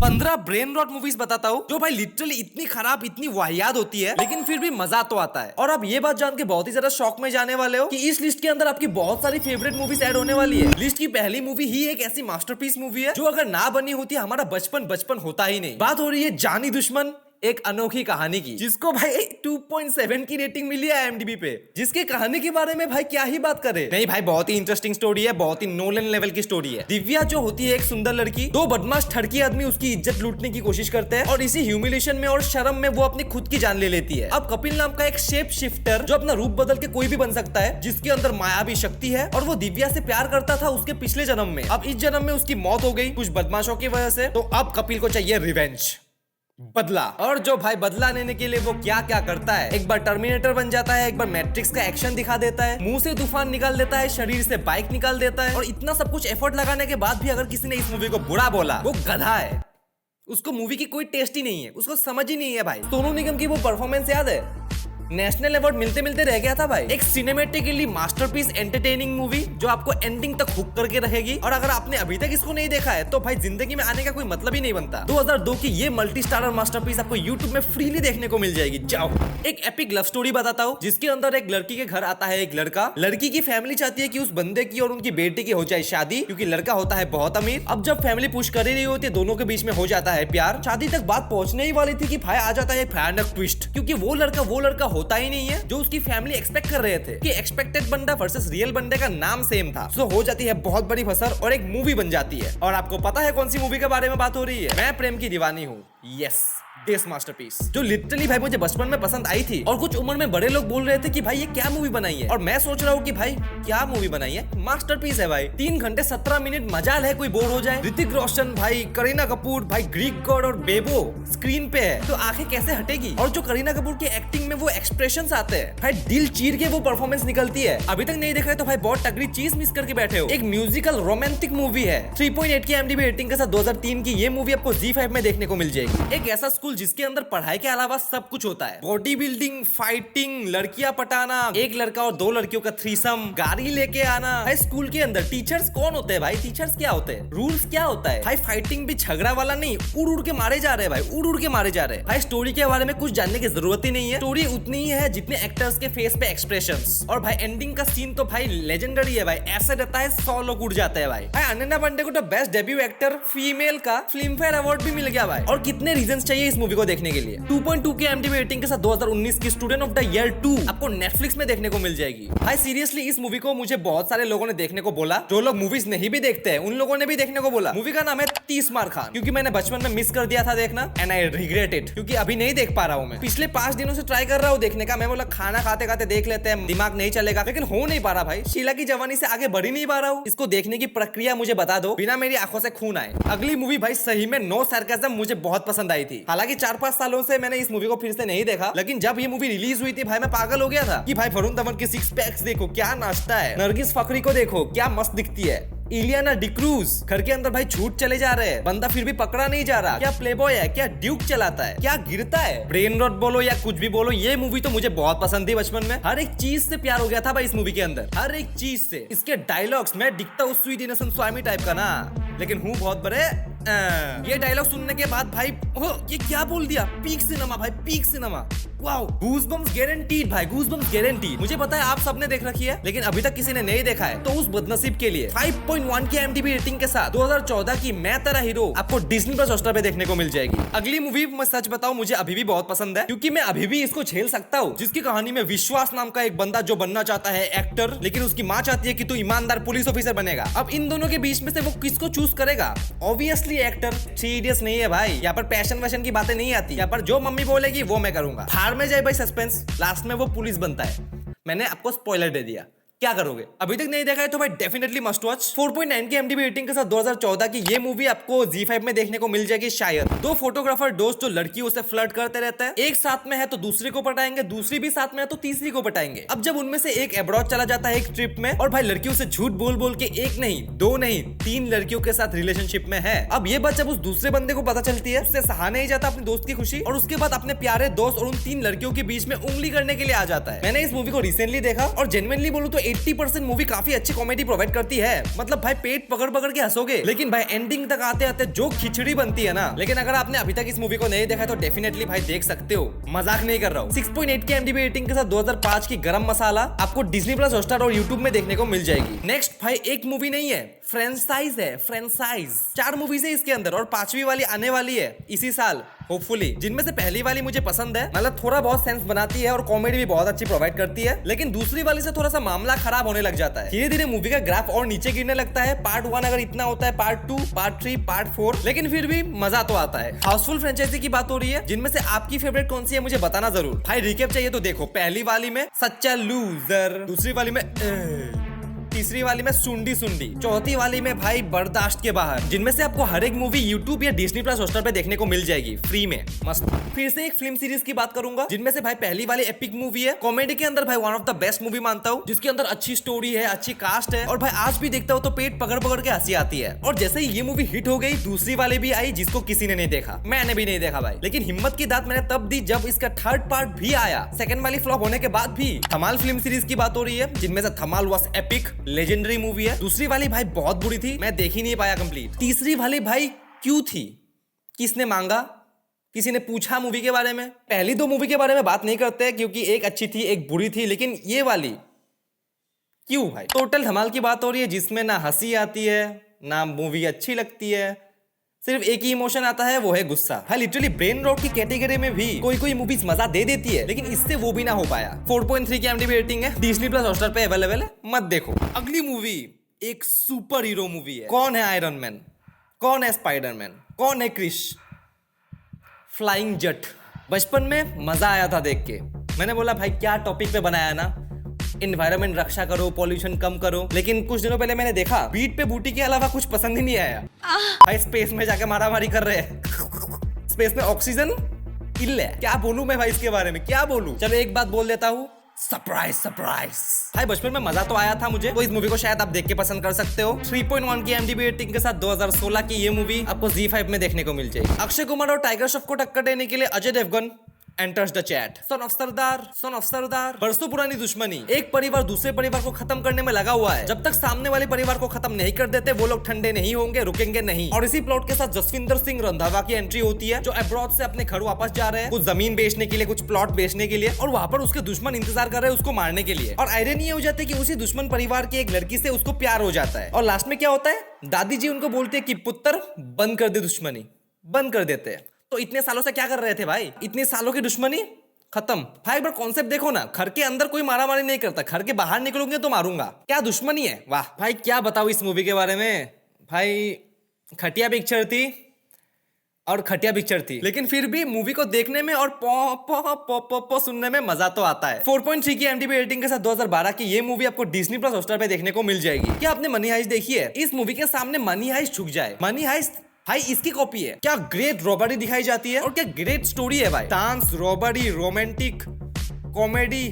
15 brain rot movies बताता हूँ जो भाई लिटरली इतनी खराब इतनी वाहियात होती है, लेकिन फिर भी मजा तो आता है। और आप ये बात जान के बहुत ही ज्यादा शॉक में जाने वाले हो कि इस लिस्ट के अंदर आपकी बहुत सारी फेवरेट मूवीज ऐड होने वाली है। लिस्ट की पहली मूवी ही एक ऐसी मास्टरपीस मूवी है जो अगर ना बनी होती हमारा बचपन बचपन होता ही नहीं। बात हो रही है जानी दुश्मन, एक अनोखी कहानी की, जिसको भाई 2.7 की रेटिंग मिली है IMDb पे। जिसके कहानी के बारे में भाई क्या ही बात करें। नहीं भाई, बहुत ही इंटरेस्टिंग स्टोरी है, बहुत ही नोलन लेवल की स्टोरी है। दिव्या जो होती है एक सुंदर लड़की, दो बदमाश ठड़की आदमी उसकी इज्जत लूटने की कोशिश करते हैं और इसी ह्यूमिलेशन में और शर्म में वो अपनी खुद की जान ले लेती है। अब कपिल नाम का एक शेप शिफ्टर जो अपना रूप बदल के कोई भी बन सकता है, जिसके अंदर मायावी शक्ति है और वो दिव्या से प्यार करता था उसके पिछले जन्म में। अब इस जन्म में उसकी मौत हो गई कुछ बदमाशों की वजह से, तो अब कपिल को चाहिए रिवेंज, बदला। और जो भाई बदला लेने के लिए वो क्या क्या करता है, एक बार टर्मिनेटर बन जाता है, एक बार मैट्रिक्स का एक्शन दिखा देता है, मुंह से तूफान निकाल देता है, शरीर से बाइक निकाल देता है। और इतना सब कुछ एफर्ट लगाने के बाद भी अगर किसी ने इस मूवी को बुरा बोला, वो गधा है। उसको मूवी की कोई टेस्ट ही नहीं है, उसको समझ ही नहीं है भाई। सोनू निगम की वो परफॉर्मेंस याद है, नेशनल अवार्ड मिलते मिलते रह गया था भाई। एक सिनेमेटिकली मास्टरपीस एंटरटेनिंग मूवी जो आपको एंडिंग तक हुक करके रहेगी। और अगर आपने अभी तक इसको नहीं देखा है तो भाई जिंदगी में आने का कोई मतलब ही नहीं बनता। 2002 की ये मल्टी स्टारर मास्टरपीस आपको YouTube में फ्रीली देखने को मिल जाएगी। जाओ। एक एपिक लव स्टोरी बताता हूँ जिसके अंदर एक लड़की के घर आता है एक लड़का। लड़की की फैमिली चाहती है कि उस बंदे की और उनकी बेटी की हो जाए शादी, क्योंकि लड़का होता है बहुत अमीर। अब जब फैमिली पुश कर ही रही होती है, दोनों के बीच में हो जाता है प्यार। शादी तक बात पहुंचने ही वाली थी कि भाई आ जाता है भयानक ट्विस्ट, क्योंकि वो लड़का होता ही नहीं है जो उसकी फैमिली एक्सपेक्ट कर रहे थे। कि एक्सपेक्टेड बंदा वर्सेस रियल बंदे का नाम सेम था। सो हो जाती है बहुत बड़ी फसर और एक मूवी बन जाती है। और आपको पता है कौन सी मूवी के बारे में बात हो रही है? मैं प्रेम की दीवानी हूँ। यस, दिस मास्टरपीस, जो लिटरली भाई मुझे बचपन में पसंद आई थी। और कुछ उम्र में बड़े लोग बोल रहे थे कि भाई ये क्या मूवी बनाई है, और मैं सोच रहा हूँ कि भाई क्या मूवी बनाई है, मास्टरपीस है भाई। 3 घंटे 17 मिनट, मजाल है कोई बोर हो जाए। ऋतिक रोशन भाई, करीना कपूर भाई, ग्रीक गॉड और बेबो स्क्रीन पे है तो आंखें कैसे हटेगी। और जो करीना कपूर की एक्टिंग में वो एक्सप्रेशंस आते हैं भाई, दिल चीर के वो परफॉर्मेंस निकलती है। अभी तक नहीं देखा है तो भाई बहुत तगड़ी चीज मिस करके बैठे हो। एक म्यूजिकल रोमांटिक मूवी है, 3.8 की IMDb रेटिंग के साथ 2003 की ये मूवी आपको ZEE5 में देखने को मिल जाएगी। एक ऐसा स्कूल जिसके अंदर पढ़ाई के अलावा सब कुछ होता है, बॉडी बिल्डिंग, फाइटिंग, लड़कियां पटाना, एक लड़का और 2 लड़कियों का थ्रीसम, गाड़ी लेके आना। भाई स्कूल के अंदर टीचर्स कौन होते हैं भाई, टीचर्स क्या होते हैं, रूल्स क्या होता है भाई, फाइटिंग भी झगड़ा वाला नहीं, उड़ उड़ के मारे जा रहे हैं भाई, उड़ उड़ के मारे जा रहे हैं भाई। स्टोरी के बारे में कुछ जानने की जरूरत ही नहीं है, स्टोरी उतनी ही है जितने एक्टर्स के फेस पे एक्सप्रेशंस। और भाई एंडिंग का सीन तो भाई लेजेंडरी है भाई, ऐसा रहता है 100 लोग उड़ जाते हैं भाई। अनन्या पांडे को तो बेस्ट डेब्यू एक्टर फीमेल का फिल्म फेयर अवार्ड भी मिल गया भाई। और कितने रीजंस चाहिए इस मूवी को देखने के लिए। 2.2 की IMDb रेटिंग के साथ 2019 की स्टूडेंट ऑफ द ईयर 2 आपको नेटफ्लिक्स में देखने को मिल जाएगी। भाई सीरियसली इस मूवी को मुझे बहुत सारे लोगों ने देखने को बोला, जो लोग मूवीज नहीं भी देखते हैं उन लोगों ने भी देखने को बोला। मूवी का नाम है 30 मार खान, क्योंकि मैंने बचपन में मिस कर दिया था देखना, एंड आई रिग्रेट इट, क्योंकि अभी नहीं देख पा रहा हूँ मैं। पिछले 5 दिनों से ट्राई कर रहा हूँ देखने का। मैं बोला खाना खाते खाते देख लेते हैं, दिमाग नहीं चलेगा, लेकिन हो नहीं पा रहा भाई। शीला की जवानी से आगे बढ़ ही नहीं पा रहा हूँ। इसको देखने की प्रक्रिया मुझे बता दो बिना मेरी आंखों से खून आए। अगली मूवी भाई सही में नो सरकाज़म मुझे बहुत पसंद आई थी। हालांकि 4-5 सालों से मैंने इस मूवी को फिर से नहीं देखा, लेकिन जब ये मूवी रिलीज हुई थी भाई मैं पागल हो गया था कि भाई वरुण धवन के 6 पैक्स देखो क्या नाश्ता है, नरगिस फखरी को देखो क्या मस्त दिखती है, इलियाना डिक्रूज घर के अंदर भाई छूट चले जा रहे हैं, बंदा फिर भी पकड़ा नहीं जा रहा, क्या प्लेबॉय है, क्या ड्यूक चलाता है, क्या गिरता है, ब्रेन रॉट बोलो या कुछ भी बोलो, ये मूवी तो मुझे बहुत पसंद थी बचपन में। हर एक चीज से प्यार हो गया था भाई इस मूवी के अंदर, हर एक चीज से। इसके डायलॉग्स, मैं दिखता हूँ स्वीट इनोसेंट स्वामी टाइप का ना, लेकिन हूँ बहुत बड़े। ये डायलॉग सुनने के बाद भाई ये क्या बोल दिया, पीक सिनेमा भाई, peak cinema. Wow, goosebumps guaranteed भाई, गूज़बम्प्स गारंटीड। मुझे पता है आप सबने देख रखी है, लेकिन अभी तक किसी ने नहीं देखा है, तो उस बदनसीब के लिए 5.1 की IMDb रेटिंग के साथ 2014 की मैं तेरा हीरो आपको डिज्नी प्लस हॉटस्टार पे देखने को मिल जाएगी। अगली मूवी मैं सच बताऊं मुझे अभी भी बहुत पसंद है, क्योंकि मैं अभी भी इसको झेल सकता हूँ। जिसकी कहानी में विश्वास नाम का एक बंदा जो बनना चाहता है एक्टर, लेकिन उसकी माँ चाहती है कि तू ईमानदार पुलिस ऑफिसर बनेगा। अब इन दोनों के बीच में से वो किसको चूज करेगा? Obviously actor. 3 इडियट्स नहीं है भाई, यहाँ पर पैशन वैशन की बातें नहीं आती, यहाँ पर जो मम्मी बोलेगी वो मैं करूंगा। फाड़ में जाए भाई सस्पेंस, लास्ट में वो पुलिस बनता है। मैंने आपको स्पॉइलर दे दिया, क्या करोगे? अभी तक नहीं देखा है तो भाई डेफिनेटली मस्ट वॉच। 4.9 की IMDb रेटिंग के साथ 2014 की ये मूवी आपको ZEE5 में देखने को मिल जाएगी शायद। 2 फोटोग्राफर दोस्त जो लड़कियों से फ्लर्ट करते रहते हैं, एक साथ में है तो दूसरे को पटाएंगे, दूसरी भी साथ में है तो तीसरी को पटाएंगे। अब जब उनमें से एक अब्रॉड चला जाता है एक ट्रिप में, और भाई लड़कियों से झूठ बोल बोल के 1 नहीं 2 नहीं 3 लड़कियों के साथ रिलेशनशिप में है। अब ये बात जब उस दूसरे बंदे को पता चलती है, उससे सहा नहीं जाता अपने दोस्त की खुशी, और उसके बाद अपने प्यारे दोस्त और उन 3 लड़कियों के बीच में उंगली करने के लिए आ जाता है। मैंने इस मूवी को रिसेंटली देखा और जेन्युइनली बोलूं तो 80% मूवी काफी अच्छी कॉमेडी प्रोवाइड करती है, मतलब भाई पेट पकड़ पकड़ के हंसोगे, लेकिन भाई एंडिंग तक आते आते जो खिचड़ी बनती है ना। लेकिन अगर आपने अभी तक इस मूवी को नहीं देखा तो डेफिनेटली भाई देख सकते हो, मजाक नहीं कर रहा हूँ। 6.8 की IMDb रेटिंग के साथ 2005 की गरम मसाला आपको डिज्नी प्लस हॉटस्टार और यूट्यूब में देखने को मिल जाएगी। नेक्स्ट भाई एक मूवी नहीं है, फ्रेंचाइज है, फ्रेंचाइज। 4 मूवीज है इसके अंदर और 5वीं वाली आने वाली है इसी साल होपफुली, जिनमें से पहली वाली मुझे पसंद है, मतलब थोड़ा बहुत सेंस बनाती है और कॉमेडी भी बहुत अच्छी प्रोवाइड करती है। लेकिन दूसरी वाली से थोड़ा सा मामला खराब होने लग जाता है, धीरे धीरे मूवी का ग्राफ और नीचे गिरने लगता है। पार्ट 1 अगर इतना होता है, पार्ट 2, पार्ट 3, पार्ट 4, लेकिन फिर भी मजा तो आता है। हाउसफुल फ्रेंचाइजी की बात हो रही है, जिनमें से आपकी फेवरेट कौन सी है मुझे बताना जरूर। भाई रिकेप चाहिए तो देखो, पहली वाली में सच्चा लूजर, दूसरी वाली में तीसरी वाली में सुंडी सुंडी, चौथी वाली में भाई बर्दाश्त के बाहर, जिनमें से आपको हर एक मूवी यूट्यूब या डिज्नी प्लस हॉटस्टार पे देखने को मिल जाएगी फ्री में, मस्त। फिर से एक फिल्म सीरीज की बात करूंगा, जिनमें से भाई पहली वाली एपिक मूवी है, कॉमेडी के अंदर भाई one of the best movie मानता हूँ, जिसके अंदर अच्छी स्टोरी है, अच्छी कास्ट है, और भाई आज भी देखता हूँ तो पेट पकड़ पकड़ के हंसी आती है। और जैसे ही ये मूवी हिट हो गई, दूसरी वाली भी आई जिसको किसी ने नहीं देखा, मैंने भी नहीं देखा भाई, लेकिन हिम्मत की दात मैंने तब दी जब इसका थर्ड पार्ट भी आया, सेकंड वाली फ्लॉप होने के बाद भी। धमाल फिल्म सीरीज की बात हो रही है, जिनमें से धमाल वाज एपिक लेजेंडरी मूवी है। दूसरी वाली भाई बहुत बुरी थी, मैं देख ही नहीं पाया कंप्लीट। तीसरी वाली भाई क्यों थी, किसने मांगा, किसी ने पूछा मूवी के बारे में? पहली 2 मूवी के बारे में बात नहीं करते क्योंकि एक अच्छी थी एक बुरी थी, लेकिन ये वाली क्यों भाई? टोटल धमाल की बात हो रही है, जिसमें ना हंसी आती है ना मूवी अच्छी लगती है, सिर्फ एक ही इमोशन आता है, वो है गुस्सा। भाई लिटरली ब्रेन रॉट की कैटेगरी में भी कोई कोई मूवीज मजा दे देती है, लेकिन इससे वो भी ना हो पाया। 4.3 की IMDb रेटिंग है, डिज्नी प्लस हॉटस्टार पे अवेलेबल है, मत देखो। अगली मूवी एक सुपर हीरो मूवी है। कौन है आयरन मैन, कौन है स्पाइडरमैन, कौन है क्रिश? फ्लाइंग जट। बचपन में मजा आया था देख के, मैंने बोला भाई क्या टॉपिक पे बनाया ना, इन्वायरमेंट रक्षा करो, पॉल्यूशन कम करो। लेकिन कुछ दिनों पहले मैंने देखा, बीट पे बूटी के अलावा कुछ पसंद ही नहीं आया। भाई स्पेस में जाके मारामारी कर रहे हैं, स्पेस में ऑक्सीजन इल है, क्या बोलूं मैं भाई इसके बारे में, क्या बोलूं? चलो एक बात बोल देता हूँ, सरप्राइज सरप्राइज। भाई बचपन में मजा तो आया था मुझे, तो इस मूवी को शायद आप देख के पसंद कर सकते हो। 3.1 की IMDb रेटिंग के साथ 2016 की ये मूवी आपको ZEE5 में देखने को मिल जाएगी। अक्षय कुमार और टाइगर श्रॉफ को टक्कर देने के लिए Ajay Devgn enters the chat. Son of Sardaar, बरसों पुरानी दुश्मनी, एक परिवार दूसरे परिवार को खत्म करने में लगा हुआ है। जब तक सामने वाले परिवार को खत्म नहीं कर देते, वो लोग ठंडे नहीं होंगे, रुकेंगे नहीं। और इसी प्लॉट के साथ जसविंदर सिंह रंधावा की एंट्री होती है, जो अब्रॉड से अपने घर वापस जा रहे हैं, कुछ जमीन बेचने के लिए, कुछ प्लॉट बेचने के लिए, और वहां पर उसके दुश्मन इंतजार कर रहे हैं उसको मारने के लिए। और आयरनी ये हो जाती है कि उसी दुश्मन परिवार की एक लड़की से उसको प्यार हो जाता है। और लास्ट में क्या होता है, दादी जी उनको बोलते हैं कि पुत्र बंद कर दे दुश्मनी, बंद कर देते हैं। तो इतने सालों से क्या कर रहे थे भाई, इतने सालों की दुश्मनी खत्म। भाई एक बार कॉन्सेप्ट देखो ना, घर के अंदर कोई मारामारी नहीं करता, घर के बाहर निकलोगे तो मारूंगा, क्या दुश्मनी है, वाह। भाई क्या बताऊं इस मूवी के बारे में, भाई खटिया पिक्चर थी और खटिया पिक्चर थी, लेकिन फिर भी मूवी को देखने में और पो सुनने में मजा तो आता है। 4.3 की IMDb रेटिंग के साथ 2012 की ये मूवी आपको डिज्नी प्लस हॉटस्टार पे देखने को मिल जाएगी। क्या आपने मनी हाइस्ट देखी है? इस मूवी के सामने मनी हाइस्ट झुक जाए। मनी हाइस्ट भाई इसकी कॉपी है। क्या ग्रेट रॉबरी दिखाई जाती है और क्या ग्रेट स्टोरी है भाई, डांस, रॉबरी, रोमांटिक, कॉमेडी,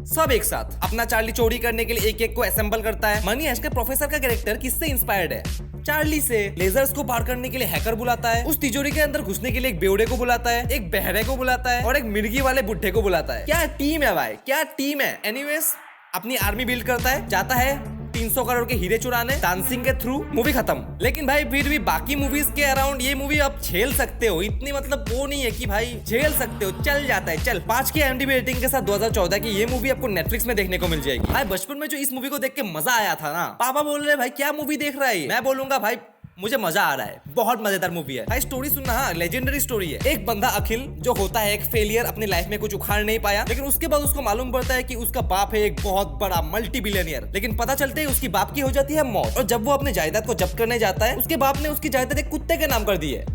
सब एक साथ। अपना चार्ली चोरी करने के लिए एक एक को असेंबल करता है। मनी हाइस्ट के प्रोफेसर का कैरेक्टर किससे इंस्पायर्ड है? चार्ली से। लेजर्स को पार करने के लिए हैकर बुलाता है, उस तिजोरी के अंदर घुसने के लिए एक बेवड़े को बुलाता है, एक बहरे को बुलाता है और एक मिर्गी वाले बुढ़े को बुलाता है। क्या टीम है भाई, क्या टीम है। एनीवेज अपनी आर्मी बिल्ड करता है, जाता है 300 करोड़ के हीरे चुराने, डांसिंग के थ्रू, मूवी खत्म। लेकिन भाई फिर भी बाकी मूवीज के अराउंड ये मूवी आप झेल सकते हो, इतनी मतलब वो नहीं है कि भाई झेल सकते हो, चल जाता है चल। 5 की IMDb रेटिंग के साथ 2014 की ये मूवी आपको नेटफ्लिक्स में देखने को मिल जाएगी। भाई बचपन में जो इस मूवी को देख के मजा आया था ना, पापा बोल रहे भाई क्या मूवी देख रहा है, मैं बोलूंगा भाई मुझे मजा आ रहा है, बहुत मजेदार मूवी है भाई। स्टोरी सुनना, हाँ लेजेंडरी स्टोरी है। एक बंदा अखिल जो होता है एक फेलियर, अपनी लाइफ में कुछ उखाड़ नहीं पाया, लेकिन उसके बाद उसको मालूम पड़ता है कि उसका बाप है एक बहुत बड़ा मल्टी बिलियनियर। लेकिन पता चलते ही उसकी बाप की हो जाती है मौत, और जब वो अपने जायदाद को जब्त करने जाता है, उसके बाप ने उसकी जायदाद एक कुत्ते के नाम कर दी है।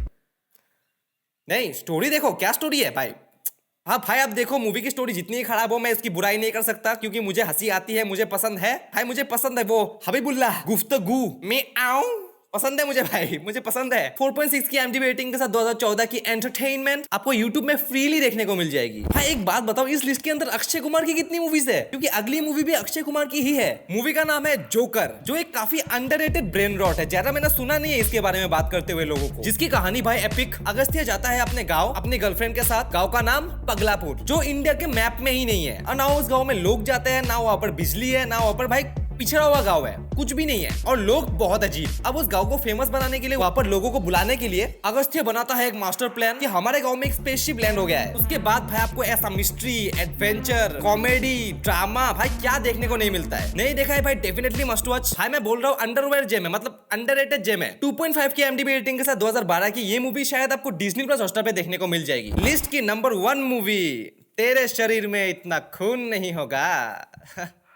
नहीं स्टोरी देखो क्या स्टोरी है भाई। हाँ भाई आप देखो, मूवी की स्टोरी जितनी खराब हो मैं इसकी बुराई नहीं कर सकता, क्योंकि मुझे हंसी आती है, मुझे पसंद है भाई, मुझे पसंद है वो हबीबुल्लाह गुफ्तगू में आऊं पसंद है मुझे भाई, मुझे पसंद है। 4.6 की IMDb रेटिंग के साथ 2014 की एंटरटेनमेंट आपको YouTube में फ्रीली देखने को मिल जाएगी। भाई एक बात बताओ, इस लिस्ट के अंदर अक्षय कुमार की कितनी मूवीज है? क्योंकि अगली मूवी भी अक्षय कुमार की ही है। मूवी का नाम है जोकर, जो एक काफी अंडररेटेड ब्रेन रॉट है। ज्यादा मैंने सुना नहीं है इसके बारे में बात करते हुए लोगों को। जिसकी कहानी भाई एपिक। अगस्त्य जाता है अपने गाँव अपनी गर्लफ्रेंड के साथ। गाँव का नाम पगलापुर, जो इंडिया के मैप में ही नहीं है। और ना उस गाँव में लोग जाते हैं, ना वहाँ पर बिजली है, ना वहाँ पर भाई पिछड़ा हुआ गांव है, कुछ भी नहीं है। और लोग बहुत अजीब। अब उस गांव को फेमस बनाने के लिए, वहां पर लोगों को बुलाने के लिए अगस्त्य बनाता है एक मास्टर प्लान कि हमारे गांव में एक स्पेसशिप लैंड हो गया है। उसके बाद भाई आपको ऐसा मिस्ट्री, एडवेंचर, कॉमेडी, ड्रामा भाई क्या देखने को नहीं मिलता है। नहीं देखा है भाई, डेफिनेटली मस्ट वॉच। भाई मैं बोल रहा हूँ अंडरवेयर जेम है, मतलब अंडररेटेड जेम है। 2.5 की IMDb रेटिंग के साथ 2012 की ये मूवी शायद आपको डिज्नी प्लस हॉटस्टार पे देखने को मिल जाएगी। लिस्ट की नंबर 1 मूवी, तेरे शरीर में इतना खून नहीं होगा।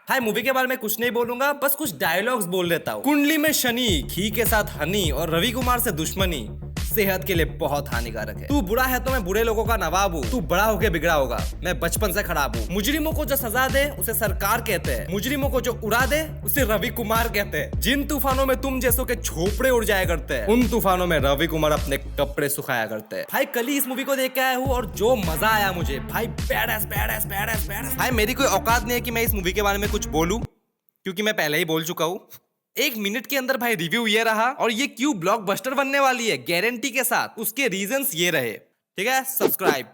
हाय, मूवी के बारे में कुछ नहीं बोलूंगा, बस कुछ डायलॉग्स बोल देता हूँ। कुंडली में शनि, घी के साथ हनी और रवि कुमार से दुश्मनी सेहत के लिए बहुत हानिकारक है। तू बुरा है तो मैं बुरे लोगों का नवाब हूँ। तू बड़ा होके बिगड़ा होगा, मैं बचपन से खराब हूँ। मुजरिमों को जो सजा दे उसे सरकार कहते हैं, मुजरिमों को जो उड़ा दे उसे रवि कुमार कहते हैं। जिन तूफानों में तुम जैसों के झोपड़े उड़ जाया करते हैं, उन तूफानों में रवि कुमार अपने कपड़े सुखाया करते हैं। भाई कल ही इस मूवी को देख के आया हूँ और जो मजा आया मुझे भाई, बैडएस बैडएस बैडएस बैडएस। भाई मेरी कोई औकात नहीं है कि मैं इस मूवी के बारे में कुछ बोलूं, क्योंकि मैं पहले ही बोल चुका हूँ। 1 मिनट के अंदर भाई रिव्यू ये रहा, और ये क्यों ब्लॉकबस्टर बनने वाली है गारंटी के साथ, उसके रीजंस ये रहे। ठीक है, सब्सक्राइब।